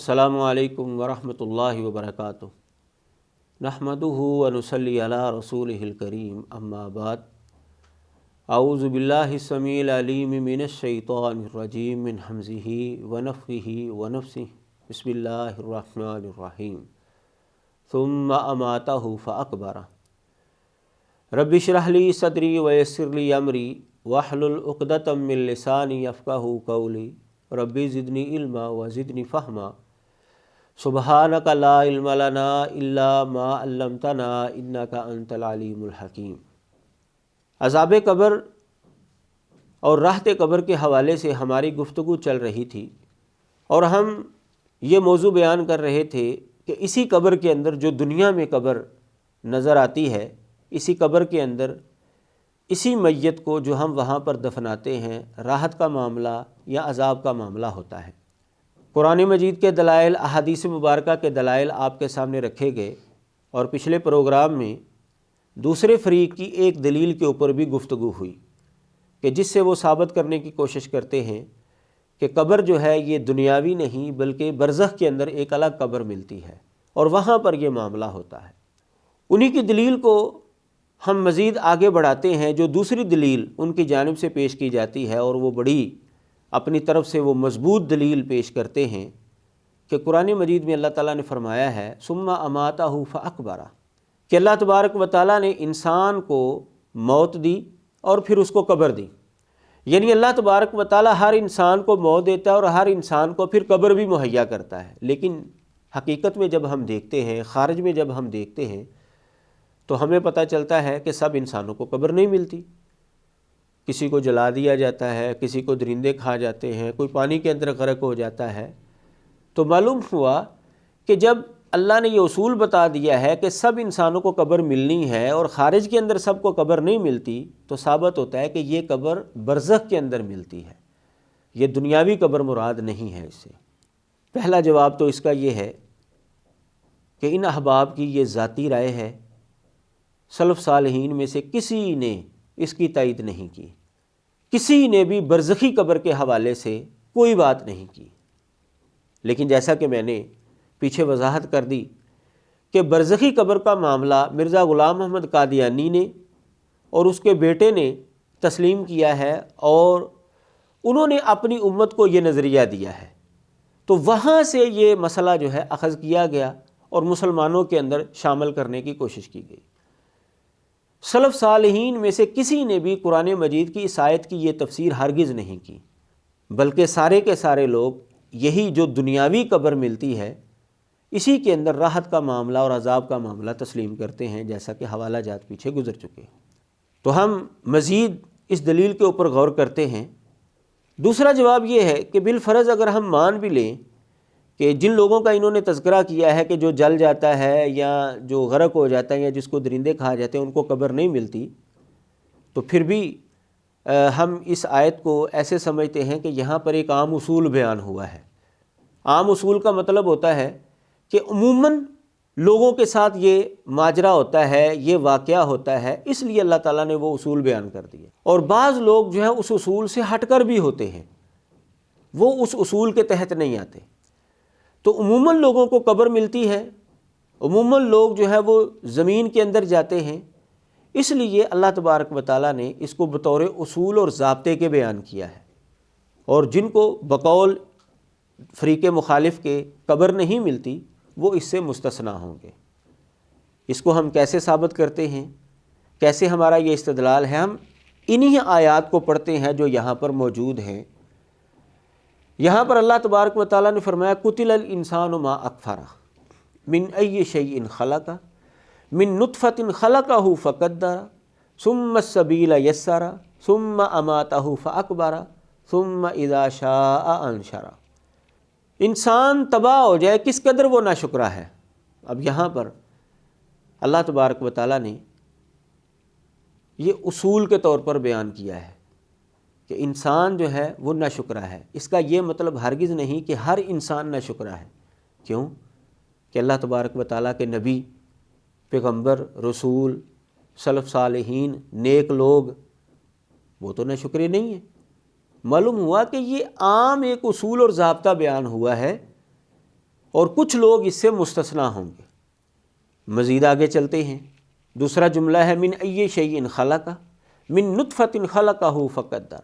السلام علیکم ورحمۃ اللہ وبرکاتہ۔ نحمدہ ونصلی علی رسولہ الکریم، اما بعد۔ اعوذ باللہ السمیع العلیم من الشیطان الرجیم، من ہمزہ ونفخہ ونفثہ، بسم اللہ الرحمن الرحیم۔ ثم اماتہ فاقبرہ۔ رب اشرح لی صدری ویسر لی امری واحلل عقدۃ من لسانی یفقہوا قولی، رب زدنی علما وزدنی فہما، سبحانک لا علم لنا الا ما علمتنا انک انت العلیم الحکیم۔ عذاب قبر اور راحت قبر کے حوالے سے ہماری گفتگو چل رہی تھی، اور ہم یہ موضوع بیان کر رہے تھے کہ اسی قبر کے اندر جو دنیا میں قبر نظر آتی ہے، اسی قبر کے اندر اسی میت کو جو ہم وہاں پر دفناتے ہیں، راحت کا معاملہ یا عذاب کا معاملہ ہوتا ہے۔ قرآن مجید کے دلائل، احادیث مبارکہ کے دلائل آپ کے سامنے رکھے گئے، اور پچھلے پروگرام میں دوسرے فریق کی ایک دلیل کے اوپر بھی گفتگو ہوئی کہ جس سے وہ ثابت کرنے کی کوشش کرتے ہیں کہ قبر جو ہے یہ دنیاوی نہیں بلکہ برزخ کے اندر ایک الگ قبر ملتی ہے، اور وہاں پر یہ معاملہ ہوتا ہے۔ انہی کی دلیل کو ہم مزید آگے بڑھاتے ہیں، جو دوسری دلیل ان کی جانب سے پیش کی جاتی ہے، اور وہ بڑی اپنی طرف سے وہ مضبوط دلیل پیش کرتے ہیں کہ قرآن مجید میں اللہ تعالیٰ نے فرمایا ہے ثم اماتہ فاقبرہ، کہ اللہ تبارک و تعالیٰ نے انسان کو موت دی اور پھر اس کو قبر دی۔ یعنی اللہ تبارک و تعالیٰ ہر انسان کو موت دیتا ہے اور ہر انسان کو پھر قبر بھی مہیا کرتا ہے، لیکن حقیقت میں جب ہم دیکھتے ہیں، خارج میں جب ہم دیکھتے ہیں، تو ہمیں پتہ چلتا ہے کہ سب انسانوں کو قبر نہیں ملتی۔ کسی کو جلا دیا جاتا ہے، کسی کو درندے کھا جاتے ہیں، کوئی پانی کے اندر غرق ہو جاتا ہے۔ تو معلوم ہوا کہ جب اللہ نے یہ اصول بتا دیا ہے کہ سب انسانوں کو قبر ملنی ہے اور خارج کے اندر سب کو قبر نہیں ملتی، تو ثابت ہوتا ہے کہ یہ قبر برزخ کے اندر ملتی ہے، یہ دنیاوی قبر مراد نہیں ہے۔ اس سے پہلا جواب تو اس کا یہ ہے کہ ان احباب کی یہ ذاتی رائے ہے، سلف صالحین میں سے کسی نے اس کی تائید نہیں کی، کسی نے بھی برزخی قبر کے حوالے سے کوئی بات نہیں کی۔ لیکن جیسا کہ میں نے پیچھے وضاحت کر دی کہ برزخی قبر کا معاملہ مرزا غلام محمد قادیانی نے اور اس کے بیٹے نے تسلیم کیا ہے، اور انہوں نے اپنی امت کو یہ نظریہ دیا ہے، تو وہاں سے یہ مسئلہ جو ہے اخذ کیا گیا اور مسلمانوں کے اندر شامل کرنے کی کوشش کی گئی۔ سلف صالحین میں سے کسی نے بھی قرآن مجید کی اس آیت کی یہ تفسیر ہرگز نہیں کی، بلکہ سارے کے سارے لوگ یہی جو دنیاوی قبر ملتی ہے، اسی کے اندر راحت کا معاملہ اور عذاب کا معاملہ تسلیم کرتے ہیں، جیسا کہ حوالہ جات پیچھے گزر چکے ہیں۔ تو ہم مزید اس دلیل کے اوپر غور کرتے ہیں۔ دوسرا جواب یہ ہے کہ بالفرض اگر ہم مان بھی لیں کہ جن لوگوں کا انہوں نے تذکرہ کیا ہے کہ جو جل جاتا ہے یا جو غرق ہو جاتا ہے یا جس کو درندے کھا جاتے ہیں ان کو قبر نہیں ملتی، تو پھر بھی ہم اس آیت کو ایسے سمجھتے ہیں کہ یہاں پر ایک عام اصول بیان ہوا ہے۔ عام اصول کا مطلب ہوتا ہے کہ عموماً لوگوں کے ساتھ یہ ماجرا ہوتا ہے، یہ واقعہ ہوتا ہے، اس لیے اللہ تعالیٰ نے وہ اصول بیان کر دیے۔ اور بعض لوگ جو ہیں اس اصول سے ہٹ کر بھی ہوتے ہیں، وہ اس اصول کے تحت نہیں آتے۔ تو عموماً لوگوں کو قبر ملتی ہے، عموماً لوگ جو ہے وہ زمین کے اندر جاتے ہیں، اس لیے اللہ تبارک و تعالیٰ نے اس کو بطور اصول اور ضابطے کے بیان کیا ہے، اور جن کو بقول فریق مخالف کے قبر نہیں ملتی وہ اس سے مستثنیٰ ہوں گے۔ اس کو ہم کیسے ثابت کرتے ہیں، کیسے ہمارا یہ استدلال ہے؟ ہم انہی آیات کو پڑھتے ہیں جو یہاں پر موجود ہیں۔ یہاں پر اللہ تبارک و تعالیٰ نے فرمایا قتل الانسان ما اکفرہ من ای شیء خلقہ من نطفۃ خلقہ فقدرہ ثم السبیل یسرہ ثم اماتہ فاقبرہ ثم اذا شاء انشرہ۔ انسان تباہ ہو جائے، کس قدر وہ ناشکرا ہے۔ اب یہاں پر اللہ تبارک و تعالیٰ نے یہ اصول کے طور پر بیان کیا ہے کہ انسان جو ہے وہ ناشکرا ہے۔ اس کا یہ مطلب ہرگز نہیں کہ ہر انسان ناشکرا ہے۔ کیوں؟ کہ اللہ تبارک و تعالیٰ کے نبی، پیغمبر، رسول، سلف صالحین، نیک لوگ، وہ تو ناشکرے نہیں ہیں۔ معلوم ہوا کہ یہ عام ایک اصول اور ضابطہ بیان ہوا ہے اور کچھ لوگ اس سے مستثنا ہوں گے۔ مزید آگے چلتے ہیں، دوسرا جملہ ہے من ای شیء خلق، من نطفۃ خلقہ فقدر۔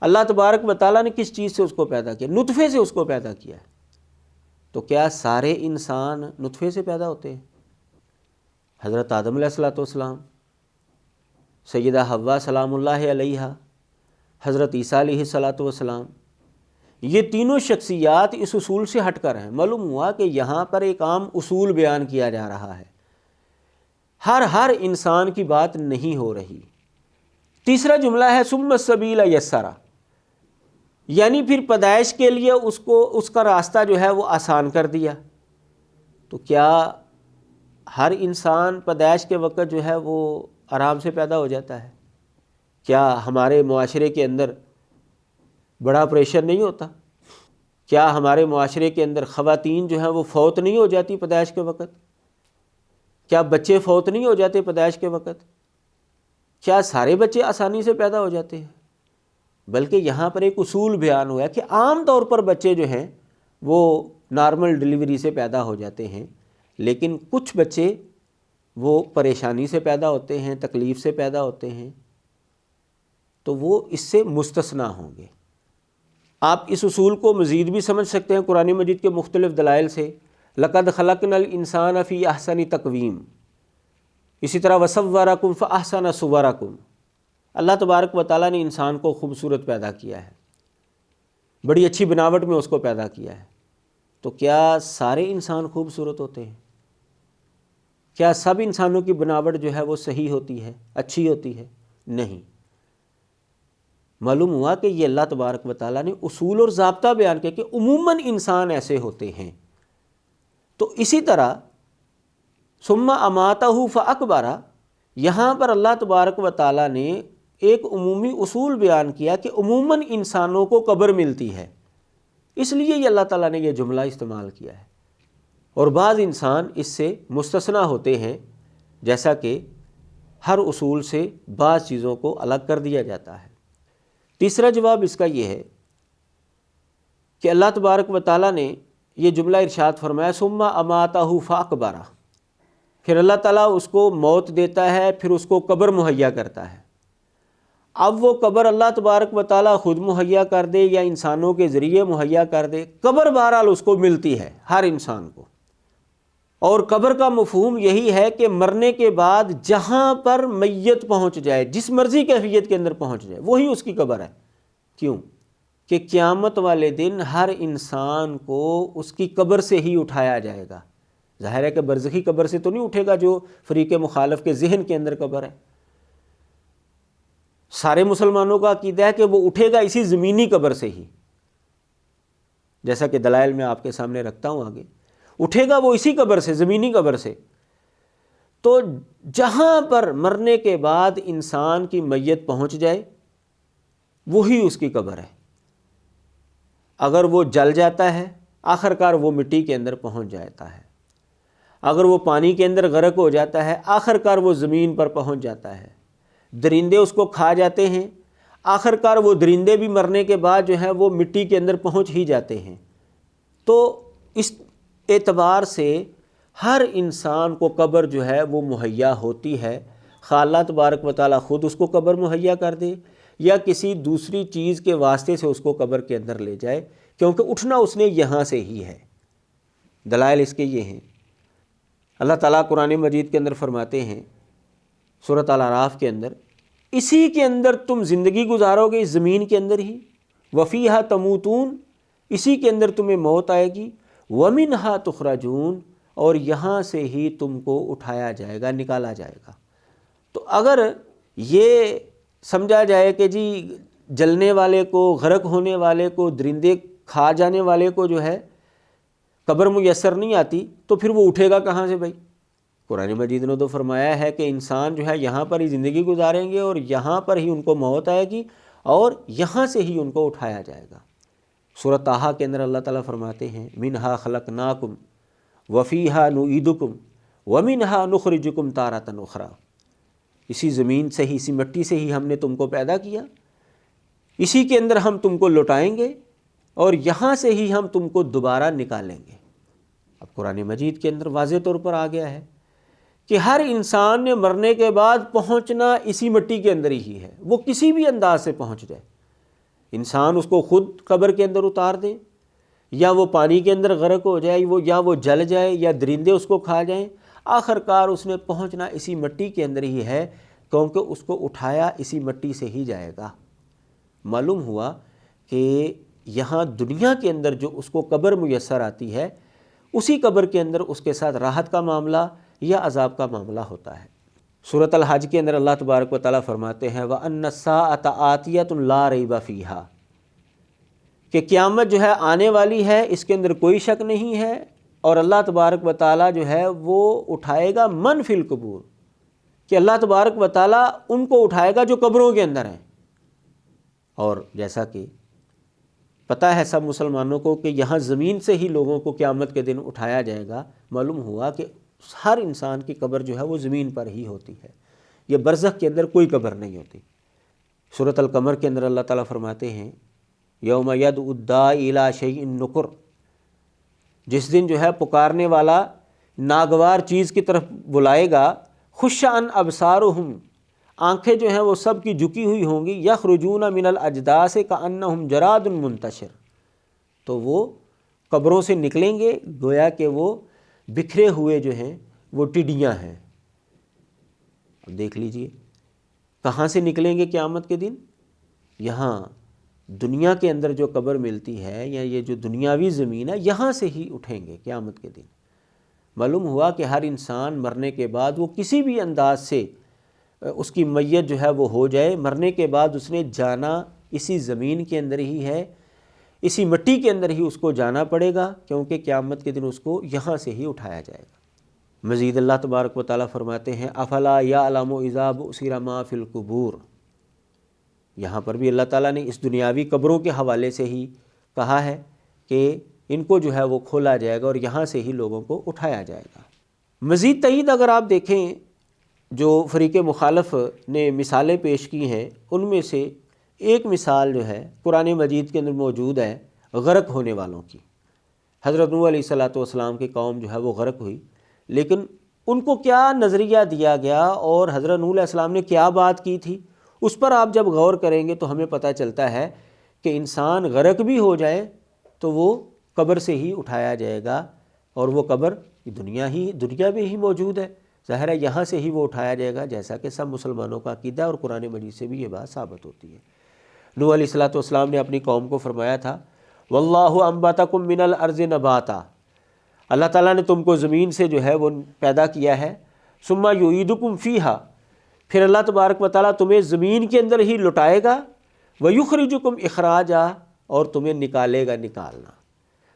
اللہ تبارک و تعالیٰ نے کس چیز سے اس کو پیدا کیا؟ نطفے سے اس کو پیدا کیا ہے۔ تو کیا سارے انسان نطفے سے پیدا ہوتے ہیں؟ حضرت آدم علیہ الصلوۃ والسلام، سیدہ حوا سلام اللہ علیہا، حضرت عیسیٰ علیہ الصلوۃ والسلام، یہ تینوں شخصیات اس اصول سے ہٹ کر ہیں۔ معلوم ہوا کہ یہاں پر ایک عام اصول بیان کیا جا رہا ہے، ہر انسان کی بات نہیں ہو رہی۔ تیسرا جملہ ہے ثم السبیل یسرا، یعنی پھر پیدائش کے لیے اس کا راستہ جو ہے وہ آسان کر دیا۔ تو کیا ہر انسان پیدائش کے وقت جو ہے وہ آرام سے پیدا ہو جاتا ہے؟ کیا ہمارے معاشرے کے اندر بڑا پریشر نہیں ہوتا؟ کیا ہمارے معاشرے کے اندر خواتین جو ہیں وہ فوت نہیں ہو جاتی پیدائش کے وقت؟ کیا بچے فوت نہیں ہو جاتے پیدائش کے وقت؟ کیا سارے بچے آسانی سے پیدا ہو جاتے ہیں؟ بلکہ یہاں پر ایک اصول بیان ہوا ہے کہ عام طور پر بچے جو ہیں وہ نارمل ڈلیوری سے پیدا ہو جاتے ہیں، لیکن کچھ بچے وہ پریشانی سے پیدا ہوتے ہیں، تکلیف سے پیدا ہوتے ہیں، تو وہ اس سے مستثنا ہوں گے۔ آپ اس اصول کو مزید بھی سمجھ سکتے ہیں قرآن مجید کے مختلف دلائل سے، لَقَدْ خَلَقْنَا الْإِنسَانَ فِي أَحْسَنِ تَقْوِيمٍ، اسی طرح وَصَوَّرَكُمْ فَأَحْسَنَ صُوَرَكُمْ، اللہ تبارک و تعالیٰ نے انسان کو خوبصورت پیدا کیا ہے، بڑی اچھی بناوٹ میں اس کو پیدا کیا ہے۔ تو کیا سارے انسان خوبصورت ہوتے ہیں؟ کیا سب انسانوں کی بناوٹ جو ہے وہ صحیح ہوتی ہے، اچھی ہوتی ہے؟ نہیں۔ معلوم ہوا کہ یہ اللہ تبارک و تعالیٰ نے اصول اور ضابطہ بیان کیا کہ عموماً انسان ایسے ہوتے ہیں۔ تو اسی طرح ثم اماتہ فاکبرہ، یہاں پر اللہ تبارک و تعالیٰ نے ایک عمومی اصول بیان کیا کہ عموماً انسانوں کو قبر ملتی ہے، اس لیے یہ اللہ تعالیٰ نے یہ جملہ استعمال کیا ہے، اور بعض انسان اس سے مستثنا ہوتے ہیں، جیسا کہ ہر اصول سے بعض چیزوں کو الگ کر دیا جاتا ہے۔ تیسرا جواب اس کا یہ ہے کہ اللہ تبارک و تعالیٰ نے یہ جملہ ارشاد فرمایا ثم اماتہ فاکبرہ، پھر اللہ تعالیٰ اس کو موت دیتا ہے، پھر اس کو قبر مہیا کرتا ہے۔ اب وہ قبر اللہ تبارک و تعالیٰ خود مہیا کر دے یا انسانوں کے ذریعے مہیا کر دے، قبر بہرحال اس کو ملتی ہے ہر انسان کو۔ اور قبر کا مفہوم یہی ہے کہ مرنے کے بعد جہاں پر میت پہنچ جائے، جس مرضی کیفیت کے اندر پہنچ جائے، وہی اس کی قبر ہے۔ کیوں؟ کہ قیامت والے دن ہر انسان کو اس کی قبر سے ہی اٹھایا جائے گا۔ ظاہر ہے کہ برزخی قبر سے تو نہیں اٹھے گا جو فریق مخالف کے ذہن کے اندر قبر ہے۔ سارے مسلمانوں کا عقیدہ ہے کہ وہ اٹھے گا اسی زمینی قبر سے ہی، جیسا کہ دلائل میں آپ کے سامنے رکھتا ہوں آگے، اٹھے گا وہ اسی قبر سے، زمینی قبر سے۔ تو جہاں پر مرنے کے بعد انسان کی میت پہنچ جائے وہی اس کی قبر ہے۔ اگر وہ جل جاتا ہے آخر کار وہ مٹی کے اندر پہنچ جاتا ہے، اگر وہ پانی کے اندر غرق ہو جاتا ہے آخر کار وہ زمین پر پہنچ جاتا ہے، درندے اس کو کھا جاتے ہیں آخر کار وہ درندے بھی مرنے کے بعد جو ہے وہ مٹی کے اندر پہنچ ہی جاتے ہیں۔ تو اس اعتبار سے ہر انسان کو قبر جو ہے وہ مہیا ہوتی ہے، خواہ اللہ تبارک و تعالیٰ خود اس کو قبر مہیا کر دے یا کسی دوسری چیز کے واسطے سے اس کو قبر کے اندر لے جائے، کیونکہ اٹھنا اس نے یہاں سے ہی ہے۔ دلائل اس کے یہ ہیں، اللہ تعالیٰ قرآن مجید کے اندر فرماتے ہیں سورۃ الاعراف کے اندر، اسی کے اندر تم زندگی گزارو گے، اس زمین کے اندر ہی، وفیہا تموتون، اسی کے اندر تمہیں موت آئے گی، ومنہا تخرجون، اور یہاں سے ہی تم کو اٹھایا جائے گا، نکالا جائے گا۔ تو اگر یہ سمجھا جائے کہ جی جلنے والے کو، غرق ہونے والے کو، درندے کھا جانے والے کو جو ہے قبر میسر نہیں آتی، تو پھر وہ اٹھے گا کہاں سے بھائی؟ قرآن مجید نے تو فرمایا ہے کہ انسان جو ہے یہاں پر ہی زندگی گزاریں گے اور یہاں پر ہی ان کو موت آئے گی اور یہاں سے ہی ان کو اٹھایا جائے گا۔ سورۃ طٰہٰ کے اندر اللہ تعالیٰ فرماتے ہیں منہا خلقناکم وفیہا نعیدکم ومنہا نخرجکم تارۃ اخری، اسی زمین سے ہی، اسی مٹی سے ہی ہم نے تم کو پیدا کیا، اسی کے اندر ہم تم کو لوٹائیں گے اور یہاں سے ہی ہم تم کو دوبارہ نکالیں گے۔ اب قرآن مجید کے اندر واضح طور پر آ گیا ہے کہ ہر انسان نے مرنے کے بعد پہنچنا اسی مٹی کے اندر ہی ہے، وہ کسی بھی انداز سے پہنچ جائے، انسان اس کو خود قبر کے اندر اتار دیں، یا وہ پانی کے اندر غرق ہو جائے، یا وہ جل جائے، یا درندے اس کو کھا جائیں، آخر کار اس نے پہنچنا اسی مٹی کے اندر ہی ہے، کیونکہ اس کو اٹھایا اسی مٹی سے ہی جائے گا۔ معلوم ہوا کہ یہاں دنیا کے اندر جو اس کو قبر میسر آتی ہے، اسی قبر کے اندر اس کے ساتھ راحت کا معاملہ یا عذاب کا معاملہ ہوتا ہے۔ سورۃ الحج کے اندر اللہ تبارک و تعالیٰ فرماتے ہیں وَأَنَّ السَّاعَةَ آتِيَةٌ لَا رَيْبَ فِيهَا، کہ قیامت جو ہے آنے والی ہے، اس کے اندر کوئی شک نہیں ہے، اور اللہ تبارک و تعالیٰ جو ہے وہ اٹھائے گا من فی القبور، کہ اللہ تبارک و تعالیٰ ان کو اٹھائے گا جو قبروں کے اندر ہیں۔ اور جیسا کہ پتہ ہے سب مسلمانوں کو کہ یہاں زمین سے ہی لوگوں کو قیامت کے دن اٹھایا جائے گا، معلوم ہوا کہ ہر انسان کی قبر جو ہے وہ زمین پر ہی ہوتی ہے، یہ برزخ کے اندر کوئی قبر نہیں ہوتی۔ سورۃ القمر کے اندر اللہ تعالیٰ فرماتے ہیں یوم یدعو الداعی الی شیء نکر، جس دن جو ہے پکارنے والا ناگوار چیز کی طرف بلائے گا، خش عن ابصارہم، آنکھیں جو ہیں وہ سب کی جھکی ہوئی ہوں گی، یخرجون من الاجداث کانہم جراد منتشر، تو وہ قبروں سے نکلیں گے گویا کہ وہ بکھرے ہوئے جو ہیں وہ ٹڈیاں ہیں۔ اب دیکھ لیجئے کہاں سے نکلیں گے قیامت کے دن؟ یہاں دنیا کے اندر جو قبر ملتی ہے یا یہ جو دنیاوی زمین ہے، یہاں سے ہی اٹھیں گے قیامت کے دن۔ معلوم ہوا کہ ہر انسان مرنے کے بعد وہ کسی بھی انداز سے اس کی میت جو ہے وہ ہو جائے، مرنے کے بعد اس نے جانا اسی زمین کے اندر ہی ہے، اسی مٹی کے اندر ہی اس کو جانا پڑے گا، کیونکہ قیامت کے دن اس کو یہاں سے ہی اٹھایا جائے گا۔ مزید اللہ تبارک و تعالیٰ فرماتے ہیں افلا یعلم اذا بعثر ما فی القبور، یہاں پر بھی اللہ تعالیٰ نے اس دنیاوی قبروں کے حوالے سے ہی کہا ہے کہ ان کو جو ہے وہ کھولا جائے گا اور یہاں سے ہی لوگوں کو اٹھایا جائے گا۔ مزید تئید اگر آپ دیکھیں جو فریق مخالف نے مثالیں پیش کی ہیں، ان میں سے ایک مثال جو ہے قرآن مجید کے اندر موجود ہے غرق ہونے والوں کی۔ حضرت نوح علیہ الصلوۃ والسلام کی قوم جو ہے وہ غرق ہوئی، لیکن ان کو کیا نظریہ دیا گیا اور حضرت نوح علیہ السلام نے کیا بات کی تھی، اس پر آپ جب غور کریں گے تو ہمیں پتہ چلتا ہے کہ انسان غرق بھی ہو جائے تو وہ قبر سے ہی اٹھایا جائے گا، اور وہ قبر دنیا میں ہی موجود ہے، ظاہر ہے یہاں سے ہی وہ اٹھایا جائے گا، جیسا کہ سب مسلمانوں کا عقیدہ ہے، اور قرآن مجید سے بھی یہ بات ثابت ہوتی ہے۔ نوح علیہ الصلوۃ والسلام نے اپنی قوم کو فرمایا تھا واللہ انبتکم من الارض نباتا، اللہ تعالیٰ نے تم کو زمین سے جو ہے وہ پیدا کیا ہے، ثم یعیدکم فیہا، پھر اللہ تبارک و تعالیٰ تمہیں زمین کے اندر ہی لٹائے گا، ویخرجکم اخراجا، اور تمہیں نکالے گا نکالنا۔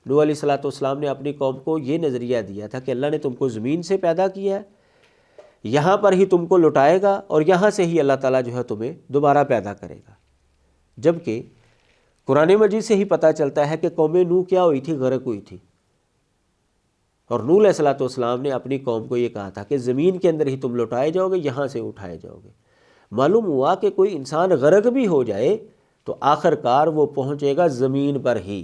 نوح علیہ الصلوۃ والسلام نے اپنی قوم کو یہ نظریہ دیا تھا کہ اللہ نے تم کو زمین سے پیدا کیا ہے، یہاں پر ہی تم کو لٹائے گا، اور یہاں سے ہی اللہ تعالیٰ جو ہے تمہیں دوبارہ پیدا کرے گا۔ جبکہ قرآن مجید سے ہی پتہ چلتا ہے کہ قوم نوح کیا ہوئی تھی، غرق ہوئی تھی، اور نوح علیہ الصلوۃ والسلام نے اپنی قوم کو یہ کہا تھا کہ زمین کے اندر ہی تم لٹائے جاؤ گے، یہاں سے اٹھائے جاؤ گے۔ معلوم ہوا کہ کوئی انسان غرق بھی ہو جائے تو آخر کار وہ پہنچے گا زمین پر ہی،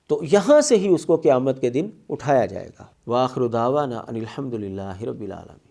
تو یہاں سے ہی اس کو قیامت کے دن اٹھایا جائے گا۔ وآخر دعوانا ان الحمد للہ رب العالمین۔